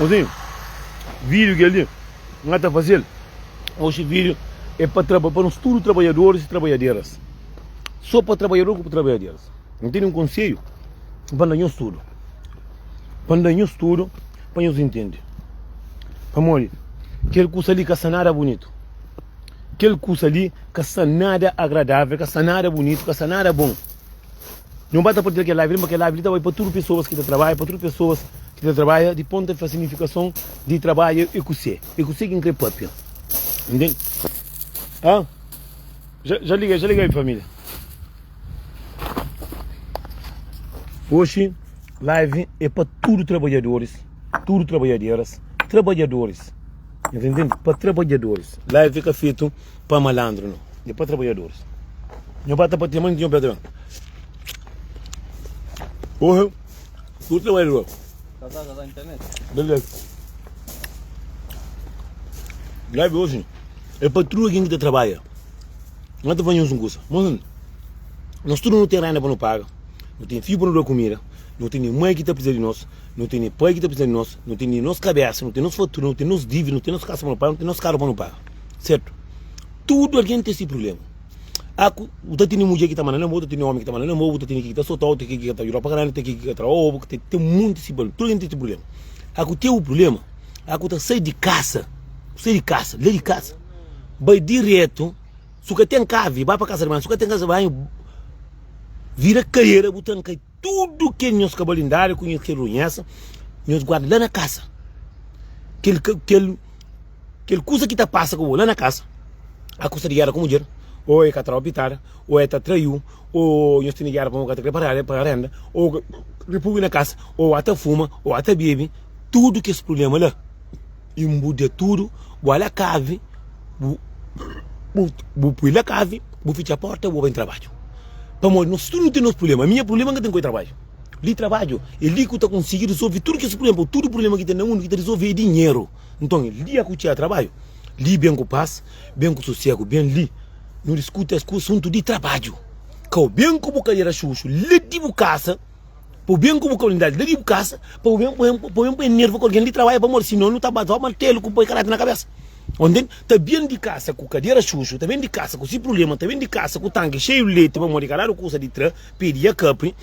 Assim, vídeo que ele não está fazendo. Hoje vídeo é para uns todos trabalhadores e trabalhadoras. Só para trabalhadores e para trabalhadoras. Não tem um conselho para dar estudo. Para dar estudo, para nos entender. Para morrer. Aquele curso ali que é nada bonito. Aquele curso ali que é nada agradável, que é nada bonito, que é nada bom. Não basta por ter aquela live, porque a live está para todas as pessoas que trabalham, para todas as pessoas que trabalham de ponto de significação de trabalho e você que crê papel. Entende? Ah? Já liguei família. Hoje, live é para todos os trabalhadores, tudo trabalhadoras, trabalhadores. Entende? Para trabalhadores. Live fica feito para malandro, não. É para trabalhadores. Não basta para ter mãe de um pedrão. Porra, tudo trabalhador. Tá na internet? Beleza. Live hoje é para tudo quem trabalha. Não te venham um curso. Nós tudo não tem renda para não pagar. Não tem fio para não dar comida. Não tem nem mãe que está precisando de nós. Não tem nem pai que está precisando de nós. Não tem nem nossa cabeça. Não tem nosso futuro. Não tem nosso dívida. Não tem nossa casa para não pagar. Não tem nosso carro para não pagar. Certo? Tudo alguém tem esse problema. Você tem mulher que está mandando amor, tem homem que está mandando amor, tem que estar soltado, tem que estar Europa grande, tem que estar ovo, tem muito esse problema. Tudo tem esse problema. Tem o problema. Está sair de casa, lê de casa, vai direto, se você tem cave, vai para casa de mãe, se você tem casa, vai vira carreira, botando tudo que nós cabalindários conhecem, nós guardamos lá na casa. Aquele coisa que está passando lá na casa, a coisa de guerra com mulher. Ou é que está a optar, ou é que está traiu, ou nós temos que ir para a renda, ou república na casa, ou até fuma, ou até bebe, tudo que esse problema lá. E muda tudo, vou lá cave, vou pôr lá cave, vou fechar a porta, vou para o trabalho. Para morrer, nós tudo não temos problema, minha problema é que tem que trabalho. Ali trabalho, ele que está conseguindo resolver tudo que esse problema, todo o problema que tem no mundo que está resolver é dinheiro. Então, ali é que trabalho, ali bem com paz, bem com sossego, bem ali. Não discute as coisas assunto de trabalho. Que bem como carreira xuxo, lhe digo casa, por bem como comunidade, lhe digo casa, por bem nervo com alguém de trabalho para morrer, senão não está batendo martelo com o caráter na cabeça. Onde está bem de casa com cadeira xuxo, está bem de casa com esse problema, está bem de casa com o tanque cheio de leite para morrer, caralho, coisa de trã, pedia capri.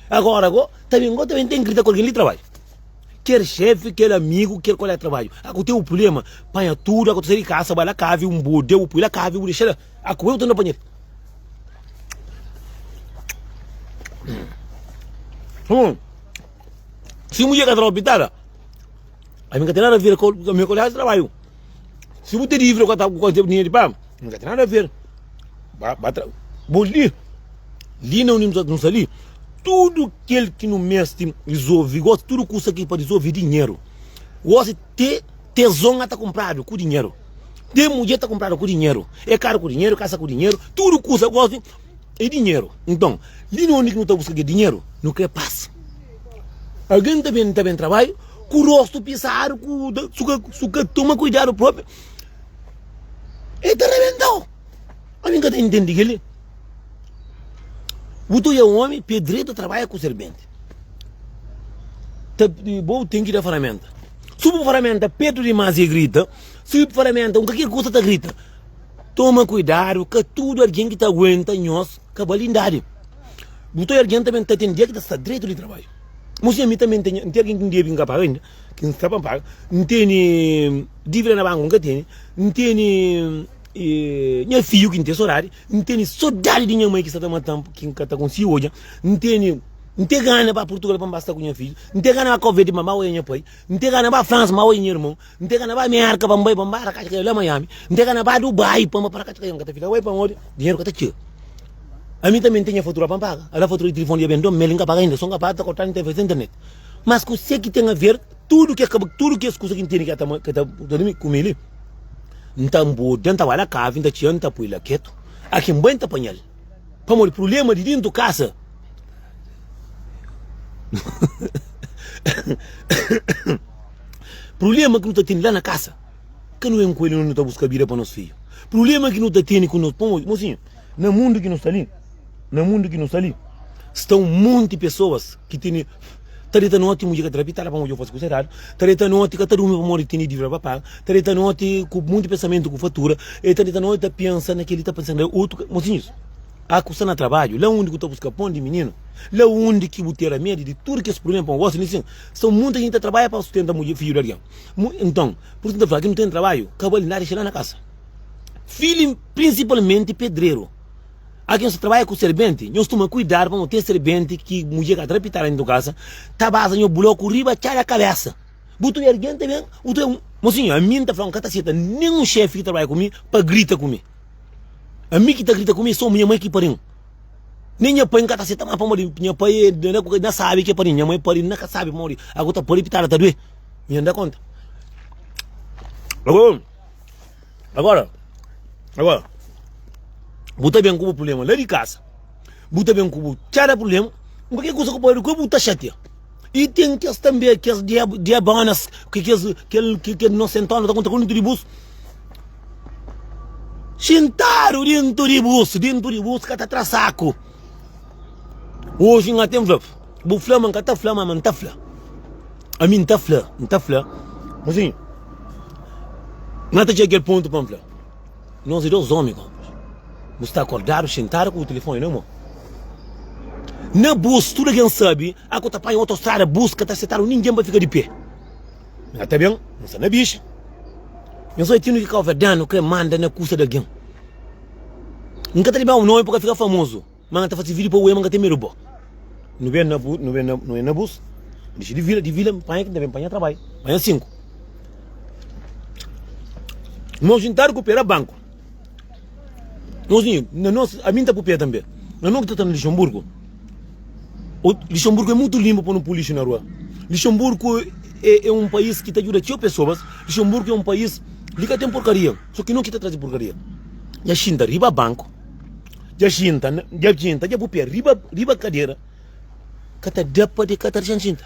Agora, também tem grita com alguém de trabalho. Quer chefe, quer amigo, quer colega de trabalho. Agora tem um problema, panha tudo, agora você de casa, vai lá cave, um bodeu, põe lá cave, vou deixar lá. Agora eu estou na panha. Se mulher que está na hospital, a minha tem nada a ver com o meu colega de trabalho. Se você tem livre com o dinheiro de pão, não tem nada a ver. Vou li não nos ali. Tudo aquele que no mestre resolve, tudo custa aqui para resolver dinheiro. Você tem tesão está comprado com dinheiro. Tem mulher está comprado com dinheiro. É caro com dinheiro, casa com dinheiro, tudo custa é dinheiro. Então, ali não está buscando dinheiro, não quer paz. Alguém também trabalha, com o rosto pisado, suca toma cuidado próprio. E está arrebentado. A minha está entendendo ele. Você é um homem, pedreiro trabalha com serpente. Bom, tem que ir a ferramenta. Se a ferramenta perto demais e grita, se a ferramenta, qualquer coisa está grita. Toma cuidado, que tudo alguém que aguenta nós, que a balindade. Você alguém também tem dia que está direito de trabalho. Mas a mim também tem alguém que deve pagar ainda, que não está para pagar, não tem dívida na banca, não tem minha filho que não tem horário, não tem saudade de minha mãe que está matando, que está com si hoje, não tem gana para Portugal para bastar com minha filha, não tem gana para Covid para mal minha pai, não tem gana para França mal minha irmão, não tem gana para América para Mumbai para cá que é lá Miami, não tem gana para Dubai para cá que é lá fica vai para onde dinheiro que está tio. A mim também tem a fatura para pagar, a fatura de telefone de bendom, melinga para ainda, só capaz de cortar internet. Mas que sei que tem a ver tudo que as coisas que tem que está com ele. Então, dentro da casa, ainda tinha para ir lá quieto. Aqui em banho está apanhado. Para o problema de dentro da casa. Problema que não está tendo lá na casa. Que não é um coelho não está buscando vida para nossos filhos. Problema que não está tendo com nós. Mocinho, no mundo que não está ali, estão um monte de pessoas que têm Tarita noti mulher que trapita para mulher fosse considerado. Tarita noti que todo mundo morre tem de para pagar. Tarita noti com muito pensamento com fatura. E tarita noti pensa naquele tá pensando outro, mocinhos. A custa na trabalho, lá onde que tu busca pão de menino, lá onde que você ter medo de tudo que esse problema para o gosto, são muita gente que trabalha para sustentar mulher filho de alguém. Então, por isso que não tem trabalho, acaba de lá na casa. Filho principalmente pedreiro. Aqui nós trabalha com servente, nós tomamos cuidado para não ter servente que mulher que trapitar dentro da casa, tá base no bloco riba, tira a cabeça. Buto de alguém também, mocinho, a minha tá falando que tá certa, nenhum chefe que trabalha comigo para grita comigo. A mim que está grita comigo sou minha mãe que parinho. Nem minha pai nunca está certa, mas para morrer, minha pai não sabe que é parinho, minha mãe parinho nunca sabe para morrer. Agora está por evitar tá doer, me dá conta. Agora, buta bem com o problema lá de casa, buta bem com o tchara problema, qualquer coisa que pode com buta chateia. E tem que também que as diabanas que não sentam não tá conta com o tribus. Sentaram dentro de bus que está atrás saco. Hoje não tem flama. O flama que está flama, mas não está flama. A mim não está flama. Mas assim, não está aquele ponto para flama. Nós dois homens, você está acordado, sentaram com o telefone, não, irmão? Na bus, tudo quem sabe, a que está para em autostrada, busca, está sentado, ninguém vai ficar de pé. Até bem, não sei na bicha. Eu só tenho que ficar verdade, que manda na custa de alguém. Nunca te lembrar o nome porque fica famoso. Mas tá fazendo vídeo para o Ema que tem medo. Não é na bus. Deixa de vila, panha que deve panha trabalho. Panha 5. Nós juntar com o pé banco. Nós, a minha tá com o pé também. Nós não estamos no Luxemburgo. O Luxemburgo é muito limpo para não polícia na rua. Luxemburgo é um país que te ajuda a pessoas. Luxemburgo é um país que tem porcaria. Só que não que te traz porcaria. Já xinta riba banco. Já xinta já pupia riba cadeira. Kata dapa de kata xinta.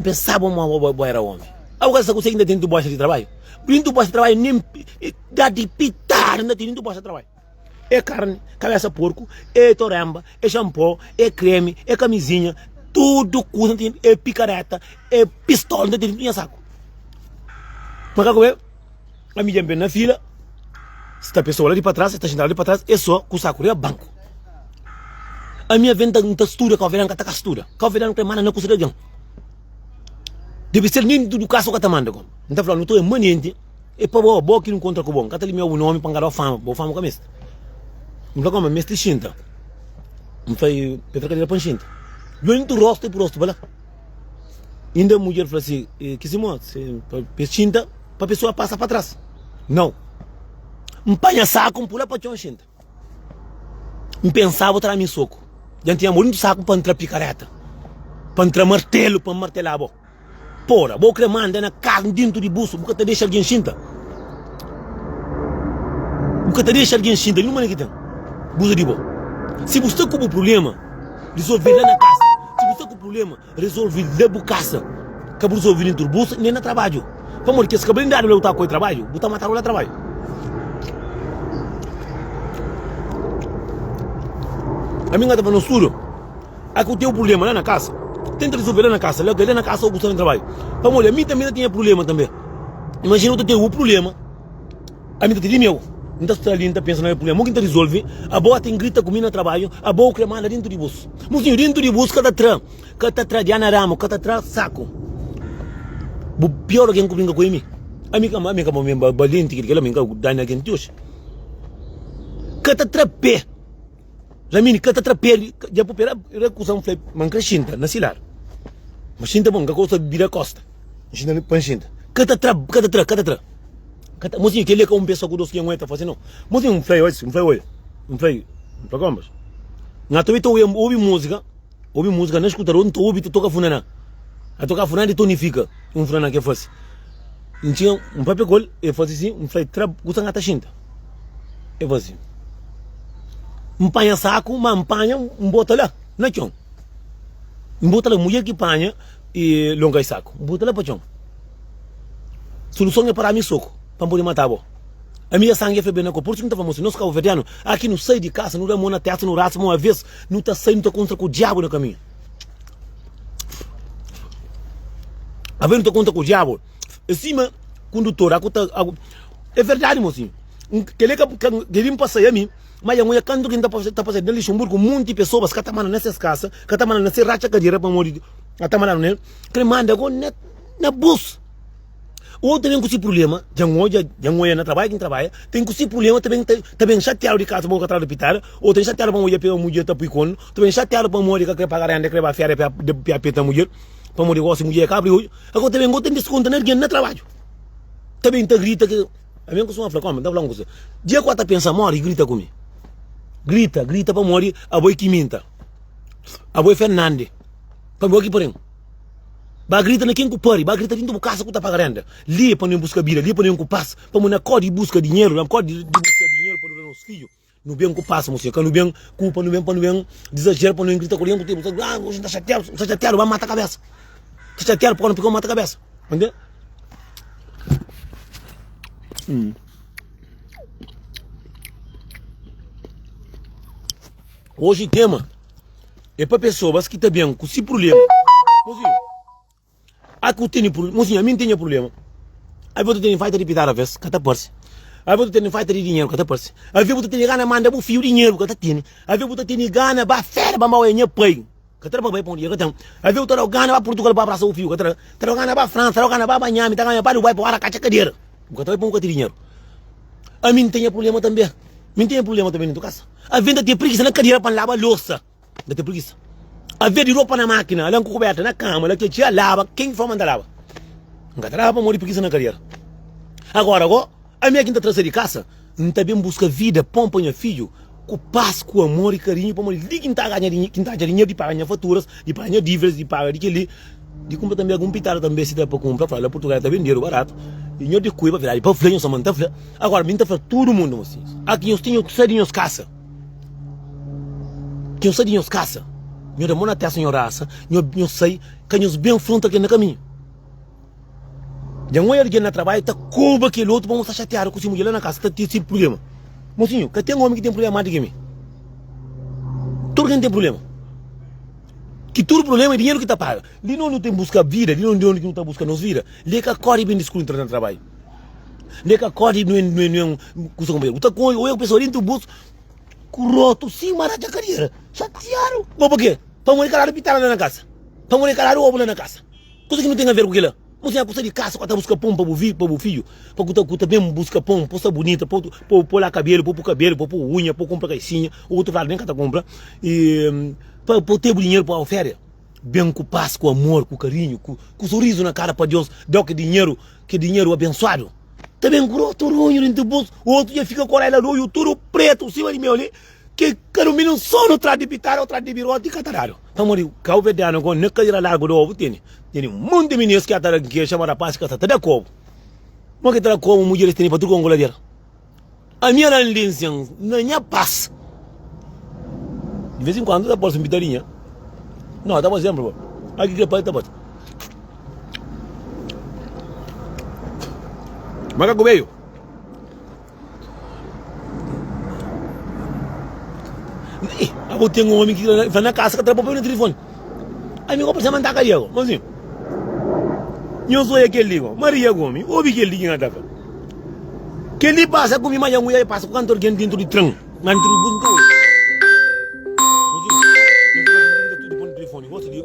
Pensava uma era homem. Agora você consegue ainda dentro do baixa de trabalho. Dentro do baixa de trabalho nem dá de pitar ainda dentro do baixa de trabalho. É carne, cabeça porco, é toramba, é shampoo, é creme, é camisinha, tudo custa, é picareta, é pistola, não tem saco. Mas agora, a minha bem na fila, se está a pessoa ali para trás, se está sentada ali para trás, é só com o saco, é banco. A minha venda não textura, que a verão que está castura, que a verão que mana não custa de deve ser nem do caso que está mandando. Não está falando, não estou emanente, é para boa que não contra com bom, que está ali meu nome para engarar a fama, boa fama com a mestre. Não está como a mestre xinta, não foi Petra Cadeira para xinta. Eu entro rosto por rosto, vai ainda a mulher fala assim, que se mostra, para xinta, para a pessoa passar para trás. Não. Empanha saco, pula para a xinta. Eu pensava entrar em soco. Já tinha muito saco para entrar picareta, para entrar martelo, para martelar a boca. Porra, vou cremando na carne dentro de buço, porque te deixa alguém xinta. Porque te deixa alguém xinta, não é que tem. Buço de boa. Se você está com o problema, resolve lá na casa. Se você está com o problema, resolve lá na casa. Que você resolve dentro do buço, nem no trabalho. Vamos, que se cabelo ainda não está com o trabalho, você matar o lá trabalho. A minha estava no estudo. Aqui eu tenho um problema lá na casa. Tenta resolver lá na casa. Lá na casa eu busco no trabalho. Vamos, a mim também tinha problema também. Imagina eu tenho um problema. A mim tem meu. Não está ali, não está pensando no problema. Quem resolve, a boa tem grita comigo no trabalho, a boa cremada dentro de bus. Mas dentro de bus, cada trás, ramo, cada trás, saco. O pior que brinca com ele. A minha cama, balente, que ela me dá na gente hoje. Cada trapé. Ramini, cada trapé, já por pera, recusa um flip, manca xinta, na silar. Mas xinta bom, que costa vira costa. Xinta pan xinta. Cada tra. Mozinho, que ele é como um pessoal que os que não está fazendo. Mozinho, um flyer, para como? Na tua vida ouve música, não escuta, não ouve, tu toca funana. A tocar funana e tonifica, funana que faz. Não tinha um papel col, e faz assim, um flyer trap, gusta ngata xinta. E faz assim. Empanha saco, mas empanha, bota lá, na chão. Bota lá, mulher que panha e longa saco. Bota lá para chão. Solução é para mim soco. Para poder matar a minha sangue é febre na cor. Por isso que não está famoso. Nós cabo verdiano, aqui não sai de casa, não dá mão na testa, não raça uma vez, não está saindo, não está contra com o diabo no caminho. A ver, não conta com o diabo. Acima, condutor, é verdade, mocinho. Que ele me passa a mim, mas eu canto que está passando em Luxemburgo, muitas pessoas que estão nessas casas, que estão nessa racha cadeira para morrer, que estão nele, que manda agora na bus. Ou também com esse problema, já não trabalha, quem trabalha, tem com esse problema também chateado de casa para o cara pitar, ou tem chateado para mulher pela mulher tapicone, também chateado para mulher que quer pagar ainda, que vai fiar para peta mulher, para mulher gosta de mulher cabra hoje, agora também tem desconto na no trabalho. Também está grita que a minha coisa fala como, dá falando com você. Dia 4 pensa morre, grita comigo. Grita para morrer, a boi que minta. A boi Fernandes. Para boi que porém. Ba grita na quem que pare, ba grita dentro do casa que tá pagando. Li para não buscar bira, li para não passa, para não acorde busca dinheiro, não acorde busca dinheiro para os filhos. No bem que passa, mocinho, que no bem culpa, no bem exagero, para não grita correndo, tipo, ah, hoje está chateado, vai matar a cabeça. Está chateado porque não pegou mata a cabeça. Entendeu? Hoje o tema é para pessoas que estão bem com esse problema. Mozinho, a mim tem problema. Aí você tem falta de pitar a vez, que está parece. Aí você tem falta de dinheiro, que está parece. Aí você tem gana manda o fio dinheiro, que está tendo. Aí você tem gana para fera, para mal é pai. Que está para pai para um dia, que tem. Aí você tem gana para Portugal para abraçar o fio, que está gana para França, está gana para Miami, está gana para Dubai para a caixa cadeira. Que está para um dinheiro. A mim tem problema também. Mim tem problema também na tua casa. A venda tem preguiça na cadeira para lavar louça. Não tem preguiça. A venda de roupa na máquina, ela coberta na cama, ela que tia lava, quem for mandar lava. Não lava para morrer preguiça na cadeira. Agora, a minha quinta trazer de casa, não também busca vida, pompa meu filho, com paz, com amor e carinho, para morrer. De quem está ganhando dinheiro, de pagar faturas, de pagar dívidas, de pagar de aquele. De comprar também algum pitar também, se der para comprar, fala, Portugal está vendendo barato. E eu de cuida para virar, para fleur, só manta fleur. Agora, me está todo mundo, assim. Aqui eu tenho sadinhos caça. Que eu sadinhos caça. Eu demoro até a senhora raça, eu sei que eu bem fronte aqui no caminho. Já não é alguém na trabalho, está como aquele outro, vamos estar chateado com esse mulher lá na casa, está tendo esse problema. Mocinho, que tem um homem que tem problema mais do que mim. Todo quem tem problema. Que todo problema é dinheiro que está pago. Ele não tem busca vida, ele não está buscando nos vida. Ele que acorda bem desculpa entrar no trabalho. Ele que acorda não é um custo com ele. Ou eu pessoal dentro do bolso, curoto, sim, marata a carreira. Chatearam. Mas por quê? Para morrer calado pitar lá na casa. Para morrer calado ovo lá na casa. Coisa que não tem a ver com aquilo. Você custa de casa, quando busca pão para o filho, para custa mesmo busca pão, poça bonita, para lá cabelo, para unha, para comprar caixinha, outro lado nem que compra, e para ter dinheiro para a oferta. Bem com paz, com amor, com carinho, com sorriso na cara para Deus, dá que dinheiro abençoado. Também com outro ronho dentro do bolso, o outro dia fica com ela no tudo preto, cima de meu ali, que no mínimo só no trás de pitar, ou trás de birote e cataralho. Então, o carro vedano, quando não quer ir largo do ovo, tem um monte de meninos que chamam a paz, que está até como. Mas que está como mulheres têm para tudo com goladeira. A minha landência não é paz. De vez em quando, está por uma pitarinha. Não, está por exemplo. Aqui que é para está por. Mas que veio? Eu tenho um homem que vai na casa que trabalha no telefone. Aí meu precisa mandar caiu, mas assim. Eu sou aquele ligo, Maria Gomes, ouvi que ele liga que ele passa comigo, mas eu passa com o cantor dentro de trem, mas dentro do bunker. Mas assim, eu telefone, gosto de